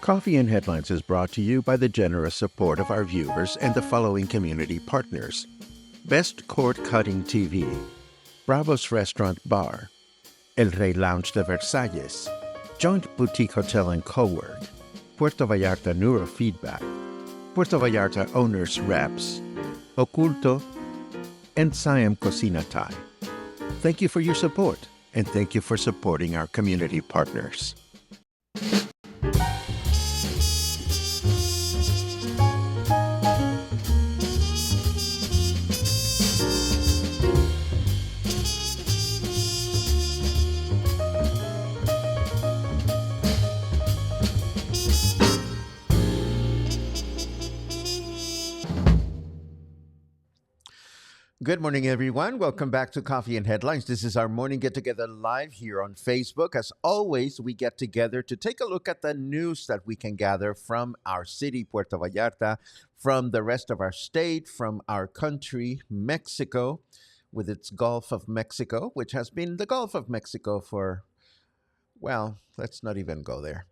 Coffee and Headlines is brought to you by the generous support of our viewers and the following community partners: Best Cord Cutting TV, Bravos Restaurant Bar, El Rey Lounge de Versalles, Joint Boutique Hotel and Cowork, Puerto Vallarta Neurofeedback, Puerto Vallarta Owners Reps, Oculto, and Siam Cocina Thai. Thank you for your support, and thank you for supporting our community partners. Good morning, everyone. Welcome back to Coffee and Headlines. This is our morning get together live here on Facebook. As always, we get together to take a look at the news that we can gather from our city, Puerto Vallarta, from the rest of our state, from our country, Mexico, with its Gulf of Mexico, which has been the Gulf of Mexico for, well, let's not even go there.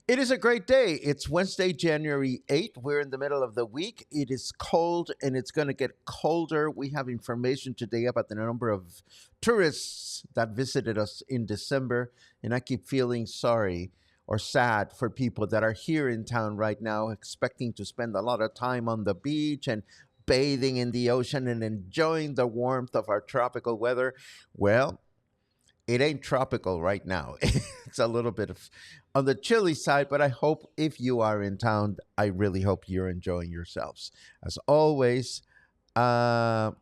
It is a great day. It's Wednesday, January 8th. We're in the middle of the week. It is cold and it's going to get colder. We have information today about the number of tourists that visited us in December. And I keep feeling sorry or sad for people that are here in town right now, expecting to spend a lot of time on the beach and bathing in the ocean and enjoying the warmth of our tropical weather. Well, it ain't tropical right now. It's a little bit of on the chilly side, but I hope if you are in town, I really hope you're enjoying yourselves. As always, I'm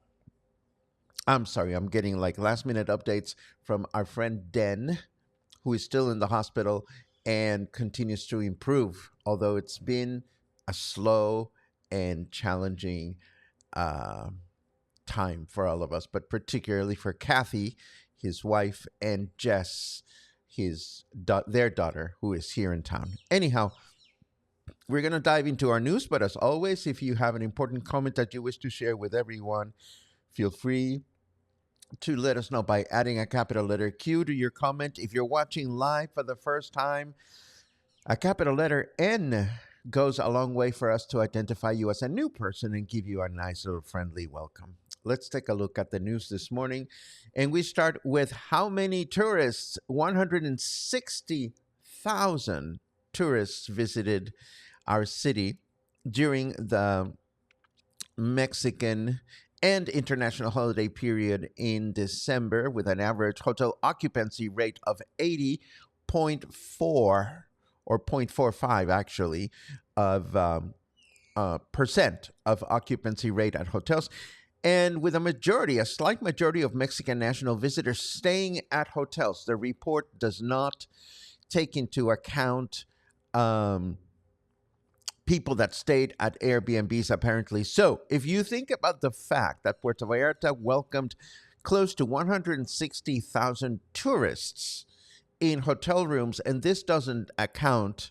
sorry, I'm getting like last minute updates from our friend Den, who is still in the hospital and continues to improve, although it's been a slow and challenging time for all of us, but particularly for Kathy, his wife, and Jess, their daughter, who is here in town. Anyhow, we're going to dive into our news, but as always, if you have an important comment that you wish to share with everyone, feel free to let us know by adding a capital letter Q to your comment. If you're watching live for the first time, a capital letter N goes a long way for us to identify you as a new person and give you a nice little friendly welcome. Let's take a look at the news this morning. And we start with how many tourists? 160,000 tourists visited our city during the Mexican and international holiday period in December, with an average hotel occupancy rate of 80.4 or 0.45 actually of percent of occupancy rate at hotels. And with a slight majority of Mexican national visitors staying at hotels. The report does not take into account people that stayed at Airbnbs, apparently. So if you think about the fact that Puerto Vallarta welcomed close to 160,000 tourists in hotel rooms, and this doesn't account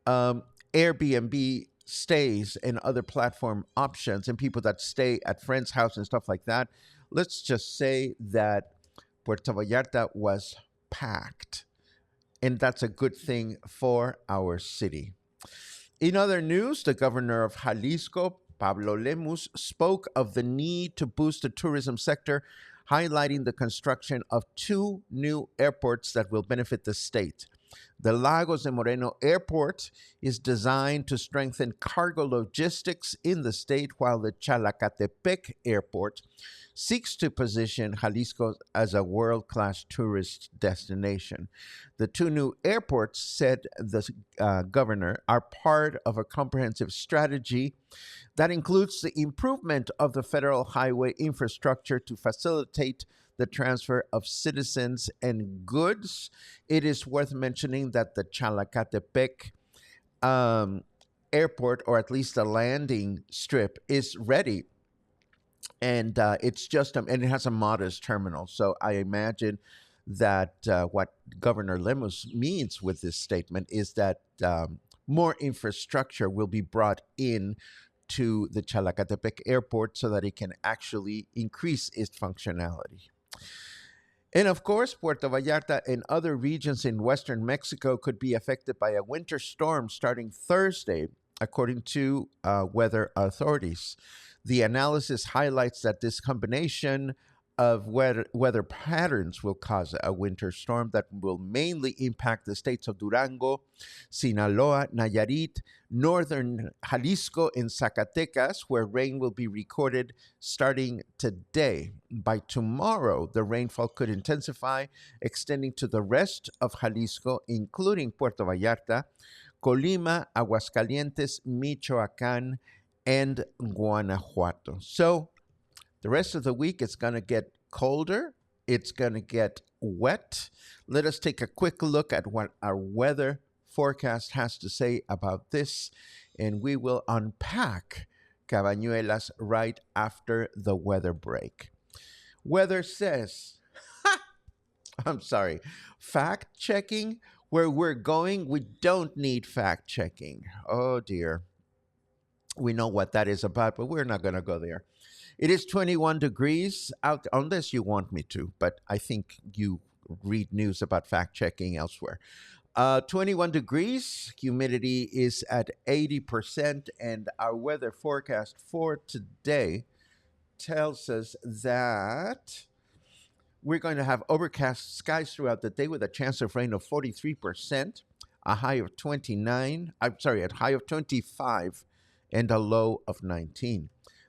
Airbnb stays and other platform options and people that stay at friends' house and stuff like that, let's just say that Puerto Vallarta was packed. And that's a good thing for our city. In other news, the governor of Jalisco, Pablo Lemus, spoke of the need to boost the tourism sector, highlighting the construction of 2 new airports that will benefit the state. The Lagos de Moreno Airport is designed to strengthen cargo logistics in the state, while the Chalacatepec Airport seeks to position Jalisco as a world-class tourist destination. The 2 new airports, said the governor, are part of a comprehensive strategy that includes the improvement of the federal highway infrastructure to facilitate the transfer of citizens and goods. It is worth mentioning that the Chalacatepec airport, or at least the landing strip, is ready. And it's just, and it has a modest terminal. So I imagine that what Governor Lemus means with this statement is that more infrastructure will be brought in to the Chalacatepec airport so that it can actually increase its functionality. And of course, Puerto Vallarta and other regions in western Mexico could be affected by a winter storm starting Thursday, according to weather authorities. The analysis highlights that this combination of weather patterns will cause a winter storm that will mainly impact the states of Durango, Sinaloa, Nayarit, northern Jalisco, and Zacatecas, where rain will be recorded starting today. By tomorrow, the rainfall could intensify, extending to the rest of Jalisco, including Puerto Vallarta, Colima, Aguascalientes, Michoacán, and Guanajuato. So the rest of the week, it's going to get colder. It's going to get wet. Let us take a quick look at what our weather forecast has to say about this, and we will unpack Cabañuelas right after the weather break. Weather says, I'm sorry, fact checking. Where we're going, we don't need fact checking. Oh dear. We know what that is about, but we're not going to go there. It is 21 degrees out, unless you want me to, but I think you read news about fact checking elsewhere. 21 degrees, humidity is at 80%, and our weather forecast for today tells us that we're going to have overcast skies throughout the day with a chance of rain of 43%, a high of 29, I'm sorry, a high of 25, and a low of 19.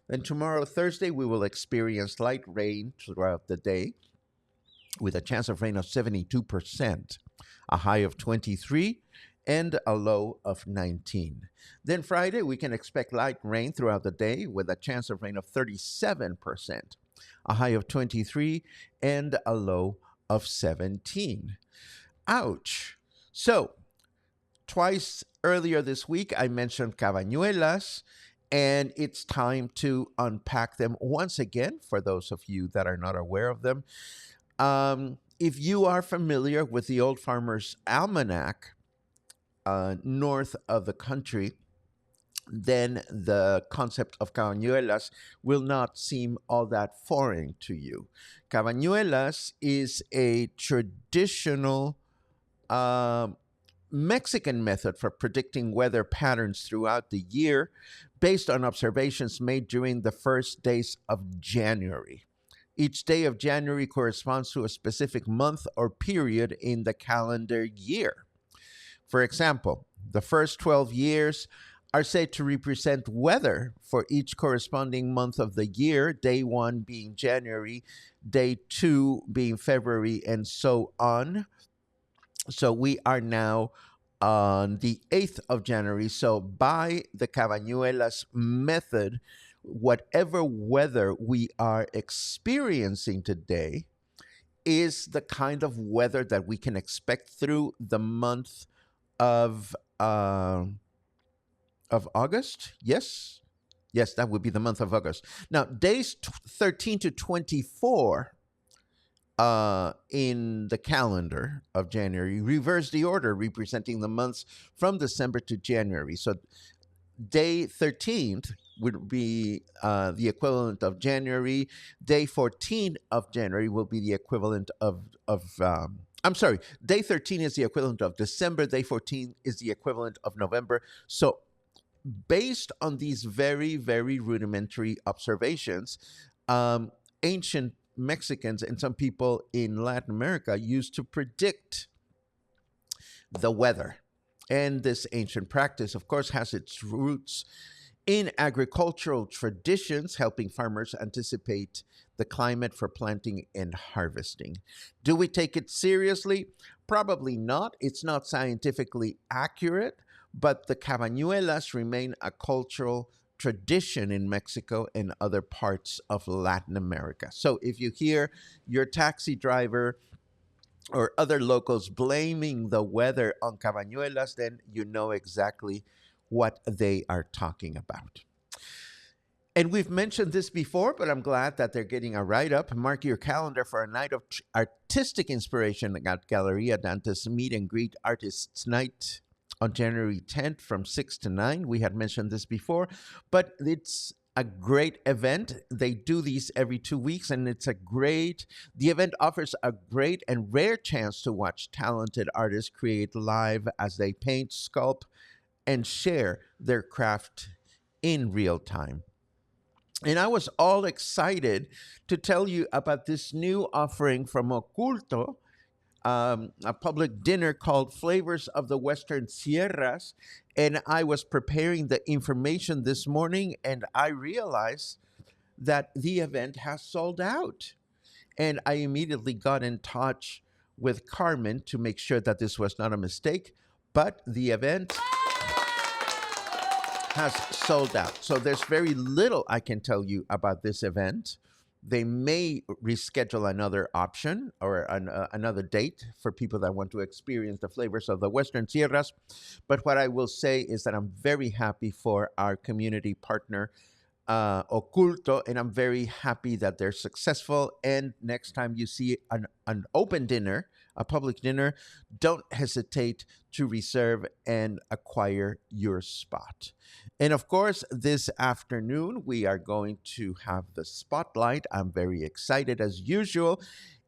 Then tomorrow, Thursday, we will experience light rain throughout the day with a chance of rain of 72%, a high of 23, and a low of 19. Then Friday, we can expect light rain throughout the day with a chance of rain of 37%, a high of 23, and a low of 17. Ouch. So, twice earlier this week, I mentioned Cabañuelas, and it's time to unpack them once again for those of you that are not aware of them. If you are familiar with the Old Farmer's Almanac north of the country, then the concept of cabañuelas will not seem all that foreign to you. Cabañuelas is a traditional Mexican method for predicting weather patterns throughout the year based on observations made during the first days of January. Each day of January corresponds to a specific month or period in the calendar year. For example, the first 12 years are said to represent weather for each corresponding month of the year, day one being January, day two being February, and so on. So we are now on the 8th of January. So by the Cabañuelas method, whatever weather we are experiencing today is the kind of weather that we can expect through the month of August. Yes, that would be the month of August. Now, days 13 to 24 in the calendar of January reverse the order, representing the months from December to January. So day 13th would be the equivalent of January. Day 14 of January will be the equivalent of I'm sorry, day 13 is the equivalent of December. Day 14 is the equivalent of November. So based on these very, very rudimentary observations, ancient Mexicans and some people in Latin America used to predict the weather. And this ancient practice, of course, has its roots in agricultural traditions, helping farmers anticipate the climate for planting and harvesting. Do we take it seriously? Probably not. It's not scientifically accurate, but the cabañuelas remain a cultural tradition in Mexico and other parts of Latin America. So if you hear your taxi driver or other locals blaming the weather on cabañuelas, then you know exactly what they are talking about. And we've mentioned this before, but I'm glad that they're getting a write-up. Mark your calendar for a night of artistic inspiration at Galleria Dante's Meet and Greet Artists Night on January 10th from 6 to 9. We had mentioned this before, but it's a great event. They do these every 2 weeks, and the event offers a great and rare chance to watch talented artists create live as they paint, sculpt, and share their craft in real time. And I was all excited to tell you about this new offering from Oculto, a public dinner called Flavors of the Western Sierras. And I was preparing the information this morning and I realized that the event has sold out. And I immediately got in touch with Carmen to make sure that this was not a mistake. But the event has sold out. So there's very little I can tell you about this event. They may reschedule another option or another date for people that want to experience the flavors of the Western Sierras. But what I will say is that I'm very happy for our community partner, Oculto, and I'm very happy that they're successful. And next time you see an open dinner, a public dinner, don't hesitate to reserve and acquire your spot. And of course, this afternoon, we are going to have the spotlight. I'm very excited as usual.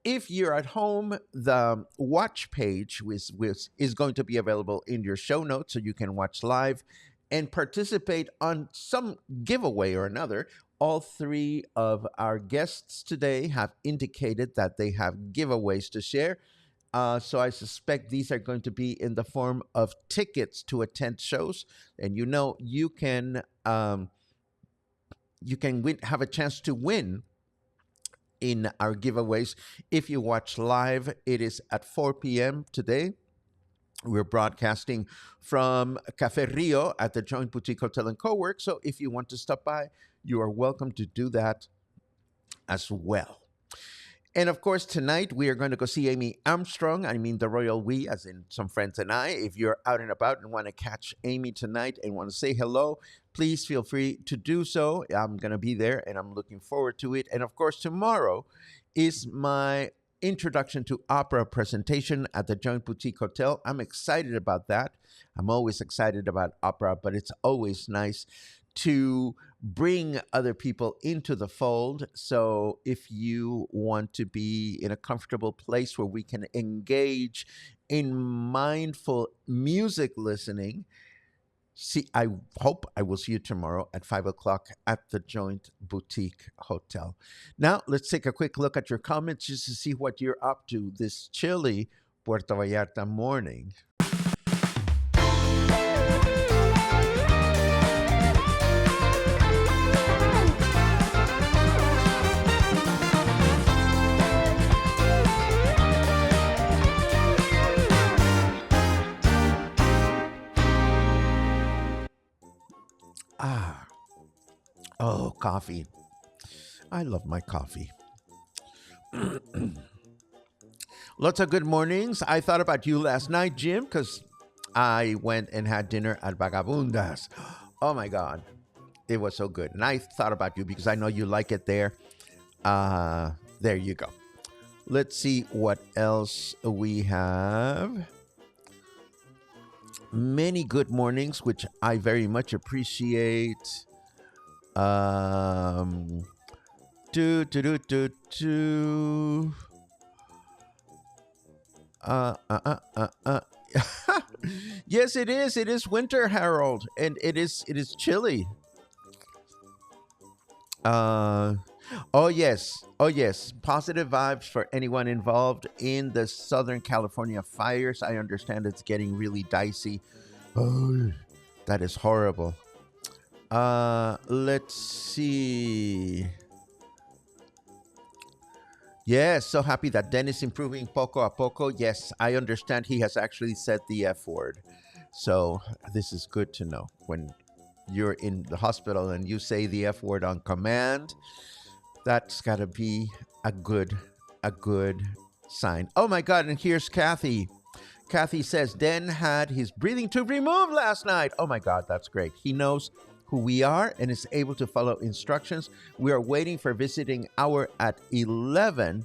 If you're at home, the watch page is going to be available in your show notes so you can watch live and participate on some giveaway or another. All three of our guests today have indicated that they have giveaways to share. So I suspect these are going to be in the form of tickets to attend shows, and you can have a chance to win in our giveaways if you watch live. It is at 4 p.m. today. We're broadcasting from Café Rio at the Joint Boutique Hotel and Cowork. So if you want to stop by, you are welcome to do that as well. And of course, tonight we are going to go see Amy Armstrong. I mean the royal we, as in some friends and I. If you're out and about and want to catch Amy tonight and want to say hello, please feel free to do so. I'm going to be there and I'm looking forward to it. And of course, tomorrow is my introduction to opera presentation at the Joint Boutique Hotel. I'm excited about that. I'm always excited about opera, but it's always nice to bring other people into the fold. So if you want to be in a comfortable place where we can engage in mindful music listening, I hope I will see you tomorrow at 5 o'clock at the Joint Boutique Hotel. Now, let's take a quick look at your comments just to see what you're up to this chilly Puerto Vallarta morning. Ah, oh, coffee. I love my coffee. Lots of good mornings. I thought about you last night, Jim, because I went and had dinner at Vagabundas. Oh my God, it was so good. And I thought about you because I know you like it there. There you go. Let's see what else we have. Many good mornings, which I very much appreciate. Do do do do do. Yes, it is. It is winter, Harold, and it is chilly. Oh yes, oh yes. Positive vibes for anyone involved in the Southern California fires. I understand it's getting really dicey. Oh, that is horrible. Let's see. Yes, so happy that Den is improving poco a poco. Yes, I understand he has actually said the F word. So this is good to know. When you're in the hospital and you say the F word on command, that's got to be a good sign. Oh my God, and here's Kathy. Kathy says, Den had his breathing tube removed last night. Oh my God, that's great. He knows who we are and is able to follow instructions. We are waiting for visiting hour at 11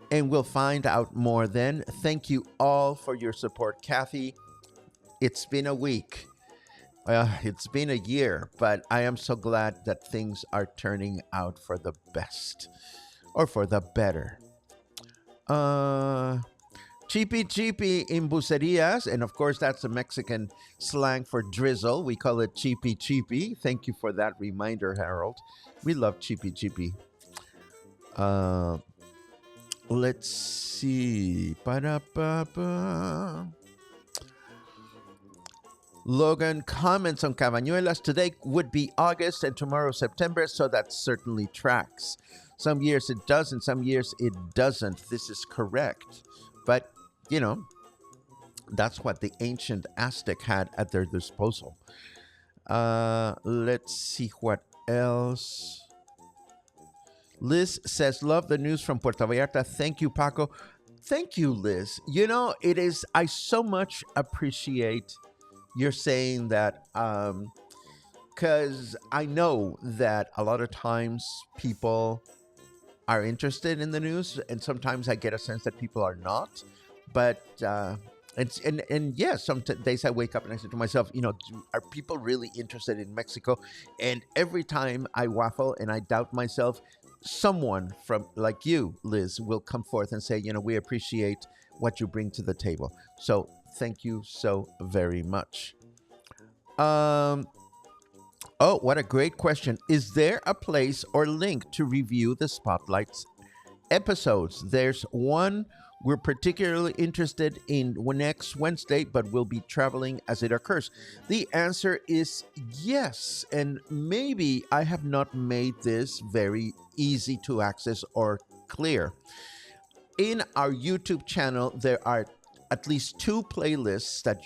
and we'll find out more then. Thank you all for your support, Kathy. It's been a week. It's been a year, but I am so glad that things are turning out for the best or for the better. Uh, Cheapy cheapy in bucerias, and of course that's a Mexican slang for drizzle. We call it cheapy cheapy. Thank you for that reminder, Harold. We love cheapy cheapy. Uh, let's see. Ba-da-ba-ba. Logan comments on Cabañuelas. Today would be August and tomorrow September, so that certainly tracks. Some years it does, and some years it doesn't. This is correct. But, you know, that's what the ancient Aztec had at their disposal. Let's see what else. Liz says, love the news from Puerto Vallarta. Thank you, Paco. Thank you, Liz. You know, it is, I so much appreciate you're saying that because I know that a lot of times people are interested in the news, and sometimes I get a sense that people are not. But and yeah, some days I wake up and I say to myself, you know, are people really interested in Mexico? And every time I waffle and I doubt myself, someone from like you, Liz, will come forth and say, you know, we appreciate what you bring to the table. So thank you so very much. Um, oh, what a great question. Is there a place or link to review the Spotlights episodes? There's one we're particularly interested in next Wednesday, but we'll be traveling as it occurs. The answer is yes. And maybe I have not made this very easy to access or clear. In our YouTube channel, there are at least two playlists that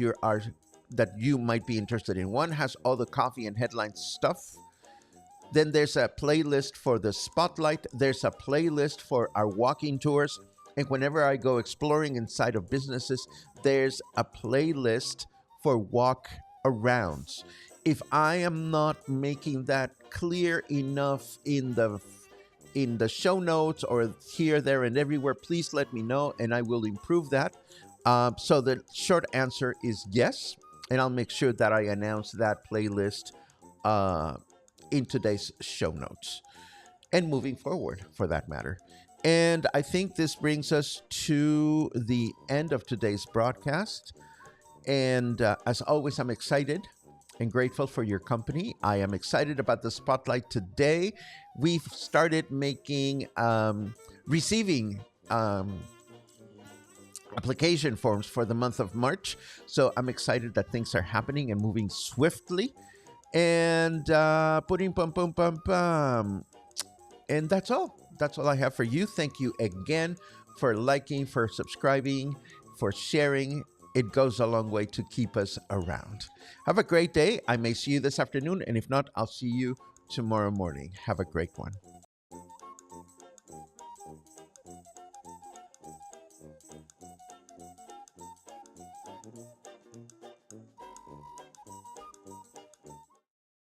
you might be interested in. One has all the coffee and headlines stuff. Then there's a playlist for the spotlight. There's a playlist for our walking tours. And whenever I go exploring inside of businesses, there's a playlist for walk arounds. If I am not making that clear enough in the show notes or here, there, and everywhere, please let me know and I will improve that. So the short answer is yes, and I'll make sure that I announce that playlist in today's show notes and moving forward for that matter. And I think this brings us to the end of today's broadcast. And as always, I'm excited and grateful for your company. I am excited about the spotlight today. We've started receiving application forms for the month of March. So I'm excited that things are happening and moving swiftly. And putting pum pum pum pum. And that's all. That's all I have for you. Thank you again for liking, for subscribing, for sharing. It goes a long way to keep us around. Have a great day. I may see you this afternoon, and if not, I'll see you tomorrow morning. Have a great one.